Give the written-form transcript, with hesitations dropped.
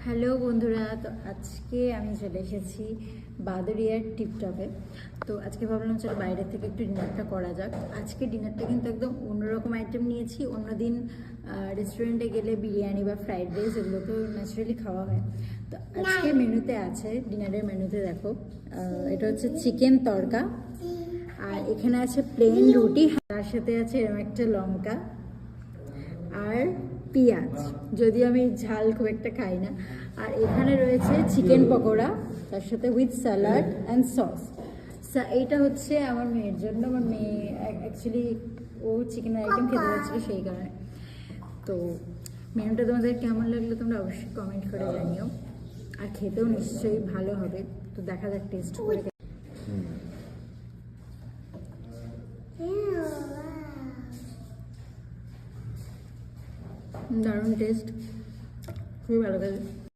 Hello বন্ধুরা, তো আজকে আমি চলে এসেছি বাদুড়িয়ার টিপটপে। তো আজকে ভাবলাম চলো বাইরে থেকে একটু ডিনারটা করা যাক। আজকে ডিনারটা কিন্তু একদম অন্যরকম আইটেম নিয়েছি। অন্যদিন রেস্টুরেন্টে গেলে বিরিয়ানি বা ফ্রাইড রাইস এগুলো তো ন্যাচারালি খাওয়া হয়। তো আজকে মেনুতে আছে, ডিনারের মেনুতে দেখো, এটা হচ্ছে চিকেন তড়কা, আর এখানে আছে প্লেন রুটি, তার সাথে আছে এরকম একটা লঙ্কা আর পেঁয়াজ, যদিও আমি ঝাল খুব একটা খাই না। আর এখানে রয়েছে চিকেন পকোড়া, তার সাথে উইথ স্যালাড অ্যান্ড সস। এইটা হচ্ছে আমার মেয়ের জন্য। আমার মেয়ে অ্যাকচুয়ালি ও চিকেনের আইটেম খেতে যাচ্ছিলো, সেই কারণে। তো মেনুটা তোমাদের কেমন লাগলো তোমরা অবশ্যই কমেন্ট করে জানিও, আর খেতেও নিশ্চয়ই ভালো হবে। তো দেখা যাক টেস্ট করে। দারুণ টেস্ট, খুবই ভালো লাগে।